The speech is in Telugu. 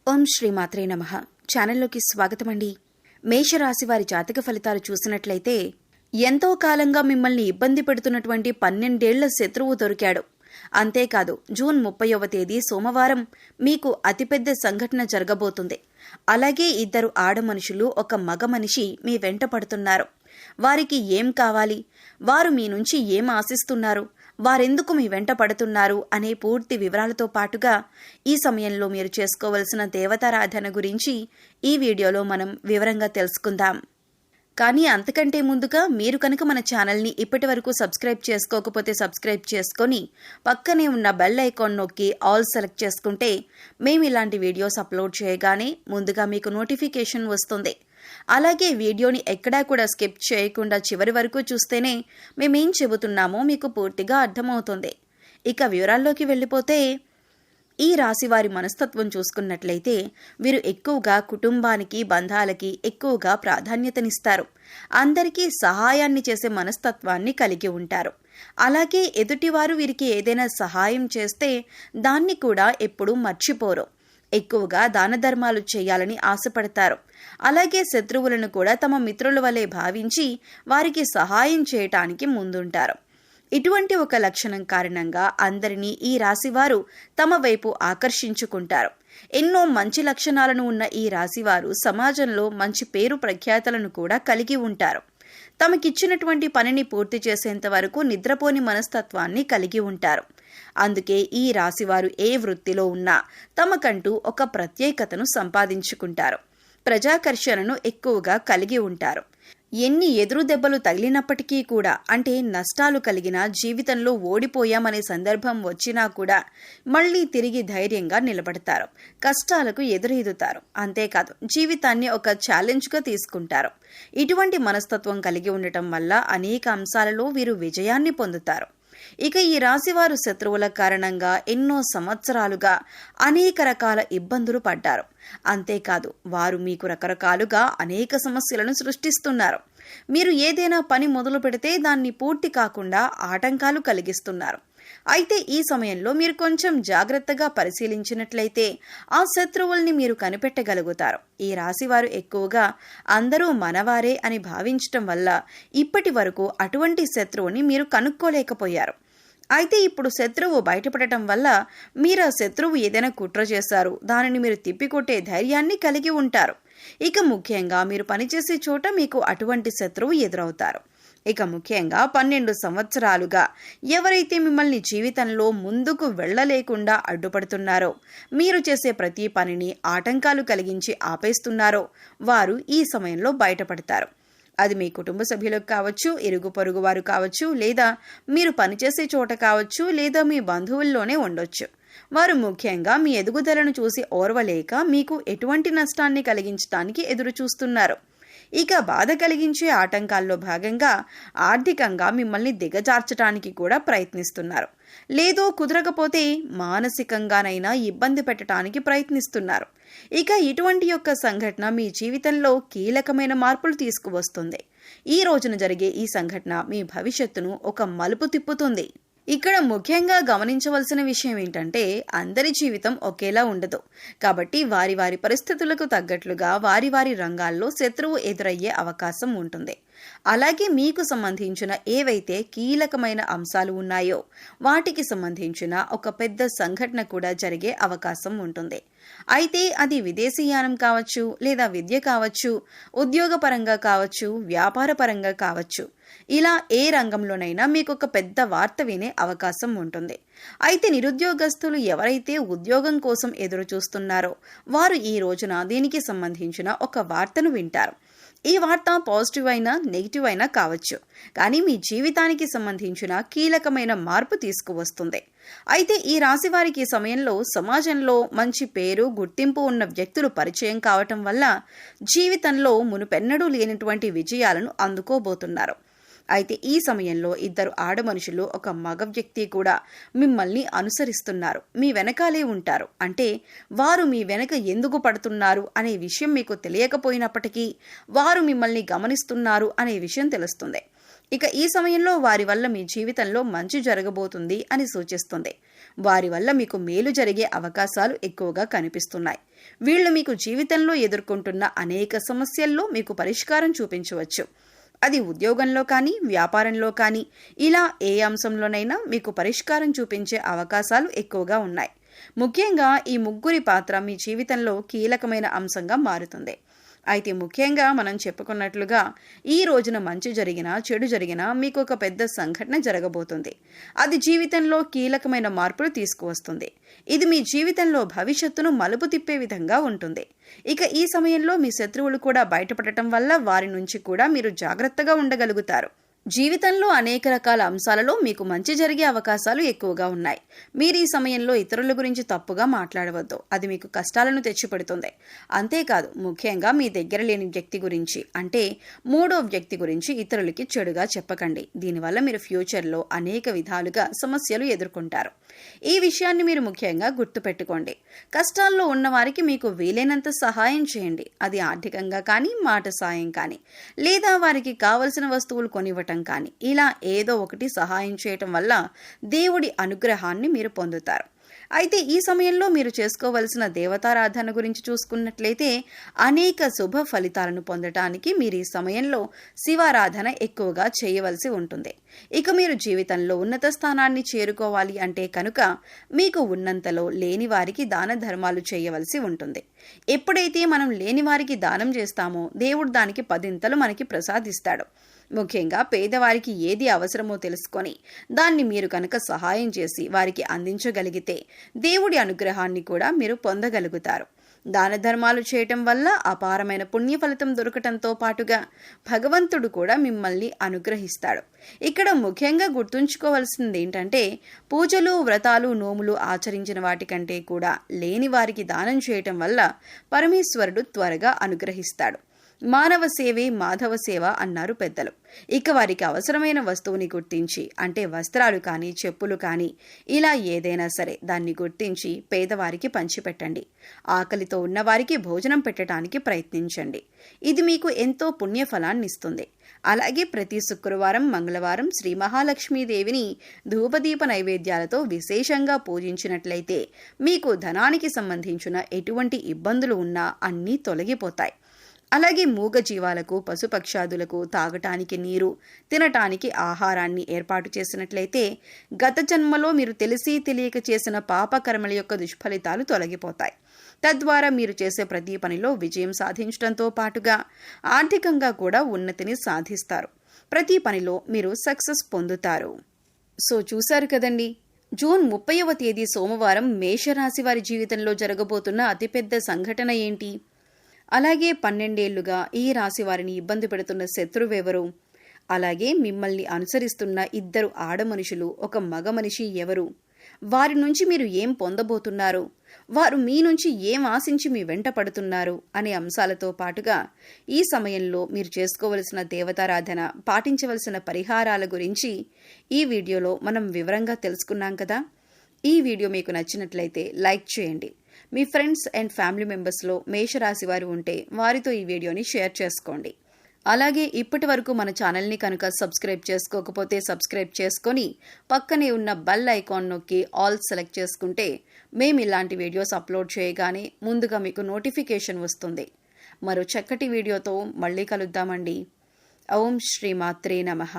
ఓం శ్రీమాత్రే నమః. ఛానల్లోకి స్వాగతమండి. మేషరాశి వారి జాతక ఫలితాలు చూసినట్లయితే ఎంతో కాలంగా మిమ్మల్ని ఇబ్బంది పెడుతున్నటువంటి 12 ఏళ్ల శత్రువు దొరికాడు. అంతేకాదు, జూన్ 30వ తేదీ సోమవారం మీకు అతిపెద్ద సంఘటన జరగబోతుంది. అలాగే 2 ఆడ మనుషులు, ఒక మగ మనిషి మీ వెంట పడుతున్నారు. వారికి ఏం కావాలి, వారు మీ నుంచి ఏం ఆశిస్తున్నారు, వారెందుకు మీ వెంట పడుతున్నారు అనే పూర్తి వివరాలతో పాటుగా ఈ సమయంలో మీరు చేసుకోవలసిన దేవతారాధన గురించి ఈ వీడియోలో మనం వివరంగా తెలుసుకుందాం. కానీ అంతకంటే ముందుగా మీరు కనుక మన ఛానల్ని ఇప్పటి వరకు సబ్స్క్రైబ్ చేసుకోకపోతే సబ్స్క్రైబ్ చేసుకొని పక్కనే ఉన్న బెల్ ఐకాన్ నొక్కి ఆల్ సెలెక్ట్ చేసుకుంటే మేము ఇలాంటి వీడియోస్ అప్లోడ్ చేయగానే ముందుగా మీకు నోటిఫికేషన్ వస్తుంది. అలాగే వీడియోని ఎక్కడా కూడా స్కిప్ చేయకుండా చివరి వరకు చూస్తేనే మేమేం చెబుతున్నామో మీకు పూర్తిగా అర్థమవుతుంది. ఇక వివరాల్లోకి వెళ్ళిపోతే, ఈ రాశి వారి మనస్తత్వం చూసుకున్నట్లయితే వీరు ఎక్కువగా కుటుంబానికి, బంధాలకి ఎక్కువగా ప్రాధాన్యతనిస్తారు. అందరికీ సహాయాన్ని చేసే మనస్తత్వాన్ని కలిగి ఉంటారు. అలాగే ఎదుటివారు వీరికి ఏదైనా సహాయం చేస్తే దాన్ని కూడా ఎప్పుడూ మర్చిపోరు. ఎక్కువగా దాన ధర్మాలు చేయాలని ఆశపడతారు. అలాగే శత్రువులను కూడా తమ మిత్రుల వలె భావించి వారికి సహాయం చేయటానికి ముందుంటారు. ఇటువంటి ఒక లక్షణం కారణంగా అందరినీ ఈ రాశివారు తమ వైపు ఆకర్షించుకుంటారు. ఎన్నో మంచి లక్షణాలను ఉన్న ఈ రాశివారు సమాజంలో మంచి పేరు ప్రఖ్యాతలను కూడా కలిగి ఉంటారు. తమకిచ్చినటువంటి పనిని పూర్తి చేసేంత వరకు నిద్రపోని మనస్తత్వాన్ని కలిగి ఉంటారు. అందుకే ఈ రాశివారు ఏ వృత్తిలో ఉన్నా తమకంటూ ఒక ప్రత్యేకతను సంపాదించుకుంటారు. ప్రజాకర్షణను ఎక్కువగా కలిగి ఉంటారు. ఎన్ని ఎదురు దెబ్బలు తగిలినప్పటికీ కూడా, అంటే నష్టాలు కలిగినా, జీవితంలో ఓడిపోయామనే సందర్భం వచ్చినా కూడా మళ్లీ తిరిగి ధైర్యంగా నిలబడతారు. కష్టాలకు ఎదురెదుతారు. అంతేకాదు, జీవితాన్ని ఒక ఛాలెంజ్గా తీసుకుంటారు. ఇటువంటి మనస్తత్వం కలిగి ఉండటం వల్ల అనేక అంశాలలో వీరు విజయాన్ని పొందుతారు. ఇక ఈ రాశివారు శత్రువుల కారణంగా ఎన్నో సంవత్సరాలుగా అనేక రకాల ఇబ్బందులు పడ్డారు. అంతేకాదు, వారు మీకు రకరకాలుగా అనేక సమస్యలను సృష్టిస్తున్నారు. మీరు ఏదైనా పని మొదలు పెడితే దాన్ని పూర్తి కాకుండా ఆటంకాలు కలిగిస్తున్నారు. అయితే ఈ సమయంలో మీరు కొంచెం జాగ్రత్తగా పరిశీలించినట్లయితే ఆ శత్రువుల్ని మీరు కనిపెట్టగలుగుతారు. ఈ రాశివారు ఎక్కువగా అందరూ మనవారే అని భావించటం వల్ల ఇప్పటి వరకు అటువంటి శత్రువుని మీరు కనుక్కోలేకపోయారు. అయితే ఇప్పుడు శత్రువు బయటపడటం వల్ల మీరు ఆ శత్రువు ఏదైనా కుట్ర చేశారు, దానిని మీరు తిప్పికొట్టే ధైర్యాన్ని కలిగి ఉంటారు. ఇక ముఖ్యంగా మీరు పనిచేసే చోట మీకు అటువంటి శత్రువు ఎదురవుతారు. ఇక ముఖ్యంగా 12 సంవత్సరాలుగా ఎవరైతే మిమ్మల్ని జీవితంలో ముందుకు వెళ్ళలేకుండా అడ్డుపడుతున్నారో, మీరు చేసే ప్రతి పనిని ఆటంకాలు కలిగించి ఆపేస్తున్నారో వారు ఈ సమయంలో బయటపడతారు. అది మీ కుటుంబ సభ్యులకు కావచ్చు, ఇరుగు పొరుగు వారు కావచ్చు, లేదా మీరు పనిచేసే చోట కావచ్చు, లేదా మీ బంధువుల్లోనే ఉండొచ్చు. వారు ముఖ్యంగా మీ ఎదుగుదలను చూసి ఓర్వలేక మీకు ఎటువంటి నష్టాన్ని కలిగించడానికి ఎదురు చూస్తున్నారు. ఇక బాధ కలిగించే ఆటంకాల్లో భాగంగా ఆర్థికంగా మిమ్మల్ని దిగజార్చడానికి కూడా ప్రయత్నిస్తున్నారు. లేదో కుదరకపోతే మానసికంగానైనా ఇబ్బంది పెట్టడానికి ప్రయత్నిస్తున్నారు. ఇక ఇటువంటి యొక్క సంఘటన మీ జీవితంలో కీలకమైన మార్పులు తీసుకువస్తుంది. ఈ రోజున జరిగే ఈ సంఘటన మీ భవిష్యత్తును ఒక మలుపు తిప్పుతుంది. ఇక్కడ ముఖ్యంగా గమనించవలసిన విషయం ఏంటంటే, అందరి జీవితం ఒకేలా ఉండదు. కాబట్టి వారి వారి పరిస్థితులకు తగ్గట్లుగా వారి వారి రంగాల్లో శత్రువు ఎదురయ్యే అవకాశం ఉంటుంది. అలాగే మీకు సంబంధించిన ఏవైతే కీలకమైన అంశాలు ఉన్నాయో వాటికి సంబంధించిన ఒక పెద్ద సంఘటన కూడా జరిగే అవకాశం ఉంటుంది. అయితే అది విదేశీయానం కావచ్చు, లేదా విద్య కావచ్చు, ఉద్యోగపరంగా కావచ్చు, వ్యాపారపరంగా కావచ్చు. ఇలా ఏ రంగంలోనైనా మీకు ఒక పెద్ద వార్త వినే అవకాశం ఉంటుంది. అయితే నిరుద్యోగస్తులు ఎవరైతే ఉద్యోగం కోసం ఎదురు చూస్తున్నారో వారు ఈ రోజున దీనికి సంబంధించిన ఒక వార్తను వింటారు. ఈ వార్త పాజిటివ్ అయినా నెగిటివ్ అయినా కావచ్చు, కానీ మీ జీవితానికి సంబంధించిన కీలకమైన మార్పు తీసుకువస్తుంది. అయితే ఈ రాశి వారికి ఈ సమయంలో సమాజంలో మంచి పేరు, గుర్తింపు ఉన్న వ్యక్తులు పరిచయం కావటం వల్ల జీవితంలో మునుపెన్నడూ లేనటువంటి విజయాలను అందుకోబోతున్నారు. అయితే ఈ సమయంలో 2 ఆడ మనుషులు, ఒక మగ వ్యక్తి కూడా మిమ్మల్ని అనుసరిస్తున్నారు, మీ వెనకాలే ఉంటారు. అంటే వారు మీ వెనక ఎందుకు పడుతున్నారు అనే విషయం మీకు తెలియకపోయినప్పటికీ వారు మిమ్మల్ని గమనిస్తున్నారు అనే విషయం తెలుస్తుంది. ఇక ఈ సమయంలో వారి వల్ల మీ జీవితంలో మంచి జరగబోతుంది అని సూచిస్తుంది. వారి వల్ల మీకు మేలు జరిగే అవకాశాలు ఎక్కువగా కనిపిస్తున్నాయి. వీళ్ళు మీకు జీవితంలో ఎదుర్కొంటున్న అనేక సమస్యల్లో మీకు పరిష్కారం చూపించవచ్చు. అది ఉద్యోగంలో కానీ, వ్యాపారంలో కానీ, ఇలా ఏ అంశంలోనైనా మీకు పరిష్కారం చూపించే అవకాశాలు ఎక్కువగా ఉన్నాయి. ముఖ్యంగా ఈ ముగ్గురి పాత్ర మీ జీవితంలో కీలకమైన అంశంగా మారుతుంది. అయితే ముఖ్యంగా మనం చెప్పుకున్నట్లుగా ఈ రోజున మంచి జరిగినా చెడు జరిగినా మీకు ఒక పెద్ద సంఘటన జరగబోతుంది. అది జీవితంలో కీలకమైన మార్పులు తీసుకువస్తుంది. ఇది మీ జీవితంలో భవిష్యత్తును మలుపు తిప్పే విధంగా ఉంటుంది. ఇక ఈ సమయంలో మీ శత్రువులు కూడా బయటపడటం వల్ల వారి నుంచి కూడా మీరు జాగ్రత్తగా ఉండగలుగుతారు. జీవితంలో అనేక రకాల అంశాలలో మీకు మంచి జరిగే అవకాశాలు ఎక్కువగా ఉన్నాయి. మీరు ఈ సమయంలో ఇతరుల గురించి తప్పుగా మాట్లాడవద్దు. అది మీకు కష్టాలను తెచ్చిపెడుతుంది. అంతేకాదు, ముఖ్యంగా మీ దగ్గర లేని వ్యక్తి గురించి, అంటే మూడో వ్యక్తి గురించి ఇతరులకి చెడుగా చెప్పకండి. దీనివల్ల మీరు ఫ్యూచర్లో అనేక విధాలుగా సమస్యలు ఎదుర్కొంటారు. ఈ విషయాన్ని మీరు ముఖ్యంగా గుర్తుపెట్టుకోండి. కష్టాల్లో ఉన్నవారికి మీకు వీలైనంత సహాయం చేయండి. అది ఆర్థికంగా కానీ, మాట సాయం కానీ, లేదా వారికి కావలసిన వస్తువులు కొనివ్వటం కానీ, ఇలా ఏదో ఒకటి సహాయం చేయటం వల్ల దేవుడి అనుగ్రహాన్ని మీరు పొందుతారు. అయితే ఈ సమయంలో మీరు చేసుకోవలసిన దేవతారాధన గురించి చూసుకున్నట్లయితే అనేక శుభ ఫలితాలను పొందటానికి మీరు ఈ సమయంలో శివారాధన ఎక్కువగా చేయవలసి ఉంటుంది. ఇక మీరు జీవితంలో ఉన్నత స్థానాన్ని చేరుకోవాలి అంటే కనుక మీకు ఉన్నంతలో లేని వారికి దాన ధర్మాలు చేయవలసి ఉంటుంది. ఎప్పుడైతే మనం లేని వారికి దానం చేస్తామో దేవుడు దానికి 10 మనకి ప్రసాదిస్తాడు. ముఖ్యంగా పేదవారికి ఏది అవసరమో తెలుసుకొని దాన్ని మీరు కనుక సహాయం చేసి వారికి అందించగలిగితే దేవుడి అనుగ్రహాన్ని కూడా మీరు పొందగలుగుతారు. దాన ధర్మాలు చేయటం వల్ల అపారమైన పుణ్య ఫలితం దొరకటంతో పాటుగా భగవంతుడు కూడా మిమ్మల్ని అనుగ్రహిస్తాడు. ఇక్కడ ముఖ్యంగా గుర్తుంచుకోవాల్సింది ఏంటంటే, పూజలు, వ్రతాలు, నోములు ఆచరించిన వాటికంటే కూడా లేని వారికి దానం చేయటం వల్ల పరమేశ్వరుడు త్వరగా అనుగ్రహిస్తాడు. మానవ సేవే మాధవ సేవ అన్నారు పెద్దలు. ఇక వారికి అవసరమైన వస్తువుని గుర్తించి, అంటే వస్త్రాలు కానీ, చెప్పులు కానీ, ఇలా ఏదైనా సరే దాన్ని గుర్తించి పేదవారికి పంచిపెట్టండి. ఆకలితో ఉన్నవారికి భోజనం పెట్టడానికి ప్రయత్నించండి. ఇది మీకు ఎంతో పుణ్యఫలాన్ని ఇస్తుంది. అలాగే ప్రతి శుక్రవారం, మంగళవారం శ్రీ మహాలక్ష్మీదేవిని ధూపదీప నైవేద్యాలతో విశేషంగా పూజించినట్లయితే మీకు ధనానికి సంబంధించిన ఎటువంటి ఇబ్బందులు ఉన్నా అన్నీ తొలగిపోతాయి. అలాగే మూగ జీవాలకు, పశుపక్షాదులకు తాగటానికి నీరు, తినటానికి ఆహారాన్ని ఏర్పాటు చేసినట్లయితే గత జన్మలో మీరు తెలిసి తెలియక చేసిన పాపకర్మల యొక్క దుష్ఫలితాలు తొలగిపోతాయి. తద్వారా మీరు చేసే ప్రతి పనిలో విజయం సాధించడంతో పాటుగా ఆర్థికంగా కూడా ఉన్నతిని సాధిస్తారు. ప్రతి పనిలో మీరు సక్సెస్ పొందుతారు. సో చూశారు కదండి, జూన్ 30వ తేదీ సోమవారం మేషరాశి వారి జీవితంలో జరగబోతున్న అతిపెద్ద సంఘటన ఏంటి? అలాగే 12 ఏళ్లుగా ఈ రాశి వారిని ఇబ్బంది పెడుతున్న శత్రువెవరు? అలాగే మిమ్మల్ని అనుసరిస్తున్న 2 ఆడమనుషులు, ఒక మగ మనిషి ఎవరు? వారి నుంచి మీరు ఏం పొందబోతున్నారు? వారు మీ నుంచి ఏం ఆశించి మీ వెంట పడుతున్నారు అనే అంశాలతో పాటుగా ఈ సమయంలో మీరు చేసుకోవలసిన దేవతారాధన, పాటించవలసిన పరిహారాల గురించి ఈ వీడియోలో మనం వివరంగా తెలుసుకున్నాం కదా. ఈ వీడియో మీకు నచ్చినట్లయితే లైక్ చేయండి. మీ ఫ్రెండ్స్ అండ్ ఫ్యామిలీ మెంబర్స్లో మేషరాశి వారు ఉంటే వారితో ఈ వీడియోని షేర్ చేసుకోండి. అలాగే ఇప్పటి వరకు మన ఛానల్ని కనుక సబ్స్క్రైబ్ చేసుకోకపోతే సబ్స్క్రైబ్ చేసుకొని పక్కనే ఉన్న బెల్ ఐకాన్ నొక్కి ఆల్ సెలెక్ట్ చేసుకుంటే మేము ఇలాంటి వీడియోస్ అప్లోడ్ చేయగానే ముందుగా మీకు నోటిఫికేషన్ వస్తుంది. మరో చక్కటి వీడియోతో మళ్ళీ కలుద్దామండి. ఓం శ్రీ మాత్రే నమః.